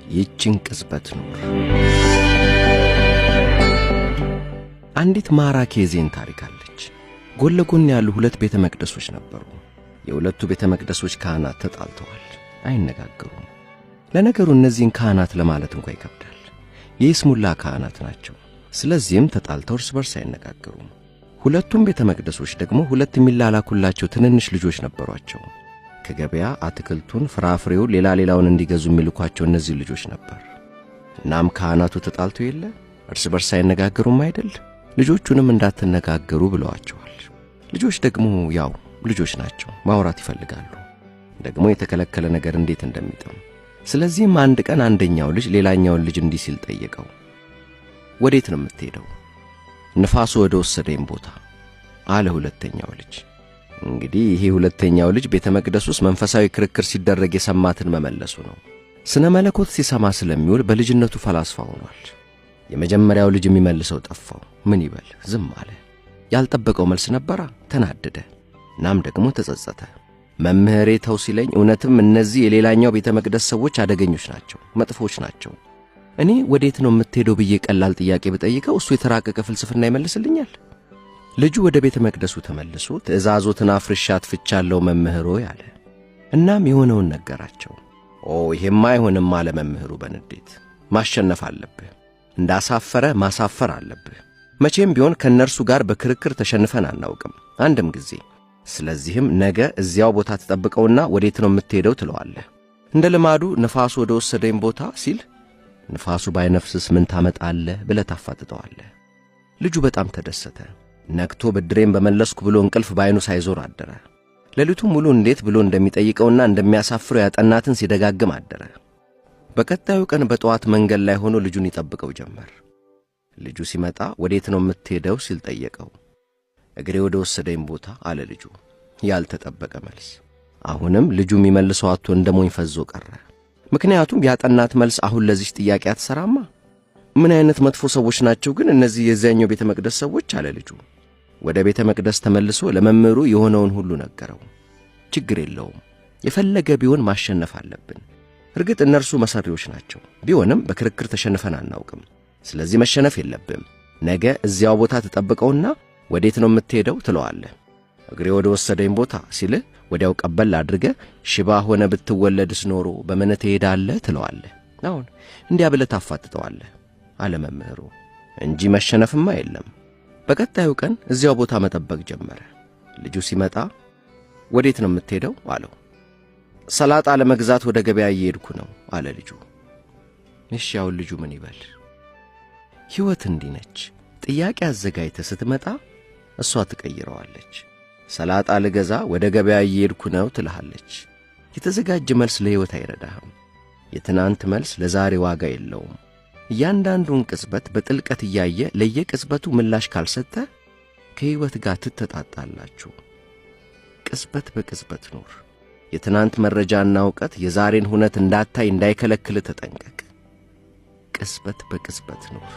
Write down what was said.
ይህችን ቅጽበት ኑር። አንዲት ማራኪ የዜን ታሪክ አለች። ጎን ለጎን ያሉ ሁለት ቤተ መቅደሶች ነበሩ። የሁለቱ ቤተ መቅደሶች ካህናት ተጣልተዋል፣ አይነጋገሩም። ለነገሩ እነዚህን ካህናት ለማለት እንኳን ይከብዳል። የይስሙላ ካህናት ናቸው። ስለዚህም ተጣልተው እርስ በርስ አይነጋገሩም። ሁለቱም ቤተ መቅደሶች ደግሞ ሁለት የሚላላኩላቸው ትንንሽ ልጆች ነበሯቸው። ከገበያ አትክልቱን፣ ፍራፍሬውን፣ ሌላውን እንዲገዙ የሚልኳቸው እነዚህ ልጆች ነበር። እናም ካህናቱ ተጣልተው የለ እርስ በርስ አይነጋገሩም አይደል? ልጆቹንም እንዳትነጋገሩ ብለዋቸዋል። ልጆች ደግሞ ያው ልጆች ናቸው፣ ማውራት ይፈልጋሉ። ደግሞ የተከለከለ ነገር እንዴት እንደሚጥም። ስለዚህም አንድ ቀን አንደኛው ልጅ ሌላኛውን ልጅ እንዲህ ሲል ጠየቀው፣ ወዴት ነው የምትሄደው? ንፋሱ ወደ ወሰደኝ ቦታ አለ ሁለተኛው ልጅ። እንግዲህ ይሄ ሁለተኛው ልጅ ቤተ መቅደስ ውስጥ መንፈሳዊ ክርክር ሲደረግ የሰማትን መመለሱ ነው። ስነ መለኮት ሲሰማ ስለሚውል በልጅነቱ ፈላስፋ ሆኗል። የመጀመሪያው ልጅ የሚመልሰው ጠፋው። ምን ይበል? ዝም አለ። ያልጠበቀው መልስ ነበራ። ተናደደ። እናም ደግሞ ተጸጸተ። መምህሬ ተው ሲለኝ እውነትም እነዚህ የሌላኛው ቤተ መቅደስ ሰዎች አደገኞች ናቸው፣ መጥፎች ናቸው። እኔ ወዴት ነው የምትሄደው ብዬ ቀላል ጥያቄ ብጠይቀው እሱ የተራቀቀ ፍልስፍና ይመልስልኛል። ልጁ ወደ ቤተ መቅደሱ ተመልሶ ትእዛዞትን አፍርሻ አጥፍቻለሁ መምህሮ ያለ። እናም የሆነውን ነገራቸው። ይሄማ አይሆንም አለ መምህሩ በንዴት። ማሸነፍ አለብህ፣ እንዳሳፈረ ማሳፈር አለብህ። መቼም ቢሆን ከነርሱ ጋር በክርክር ተሸንፈን አናውቅም አንድም ጊዜ። ስለዚህም ነገ እዚያው ቦታ ተጠብቀውና ወዴት ነው የምትሄደው ትለዋለህ። እንደ ልማዱ ንፋሱ ወደ ወሰደኝ ቦታ ሲል ንፋሱ ባይነፍስስ ምን ታመጣለህ ብለህ ታፋጥጠዋለህ። ልጁ በጣም ተደሰተ። ነግቶ ብድሬን በመለስኩ ብሎ እንቅልፍ ባይኑ ሳይዞር አደረ። ሌሊቱን ሙሉ እንዴት ብሎ እንደሚጠይቀውና እንደሚያሳፍረው ያጠናትን ሲደጋግም አደረ። በቀጣዩ ቀን በጠዋት መንገድ ላይ ሆኖ ልጁን ይጠብቀው ጀመር። ልጁ ሲመጣ ወዴት ነው የምትሄደው ሲል ጠየቀው። እግሬ ወደ ወሰደኝ ቦታ አለ ልጁ። ያልተጠበቀ መልስ። አሁንም ልጁ የሚመልሰው አጥቶ እንደሞኝ ፈዞ ቀረ። ምክንያቱም ያጠናት መልስ አሁን ለዚህ ጥያቄ አትሰራማ። ምን አይነት መጥፎ ሰዎች ናቸው ግን እነዚህ የዚያኛው ቤተ መቅደስ ሰዎች አለ ልጁ። ወደ ቤተ መቅደስ ተመልሶ ለመምህሩ የሆነውን ሁሉ ነገረው። ችግር የለውም፣ የፈለገ ቢሆን ማሸነፍ አለብን። እርግጥ እነርሱ መሰሪዎች ናቸው፣ ቢሆንም በክርክር ተሸንፈን አናውቅም። ስለዚህ መሸነፍ የለብም። ነገ እዚያው ቦታ ተጠብቀውና ወዴት ነው የምትሄደው ትለዋለህ። እግሬ ወደ ወሰደኝ ቦታ ሲልህ ወዲያው ቀበል አድርገህ ሽባ ሆነ ብትወለድስ ኖሮ በምን ትሄዳለህ ትለዋለህ። አሁን እንዲያ ብለህ ታፋጥጠዋለህ አለ መምህሩ እንጂ መሸነፍማ የለም። በቀጣዩ ቀን እዚያው ቦታ መጠበቅ ጀመረ። ልጁ ሲመጣ ወዴት ነው የምትሄደው አለው። ሰላጣ ለመግዛት ወደ ገበያ እየሄድኩ ነው አለ ልጁ። እሺ ያው ልጁ ምን ይበል? ሕይወት እንዲህ ነች። ጥያቄ አዘጋጅተህ ስትመጣ እሷ ትቀይረዋለች። ሰላጣ ልገዛ ወደ ገበያ እየሄድኩ ነው ትልሃለች። የተዘጋጀ መልስ ለሕይወት አይረዳህም። የትናንት መልስ ለዛሬ ዋጋ የለውም። እያንዳንዱን ቅጽበት በጥልቀት እያየ ለየቅጽበቱ ምላሽ ካልሰጠ ከሕይወት ጋር ትተጣጣላችሁ። ቅጽበት በቅጽበት ኑር። የትናንት መረጃና ዕውቀት የዛሬን ሁነት እንዳታይ እንዳይከለክል ተጠንቀቅ። ቅጽበት በቅጽበት ኑር።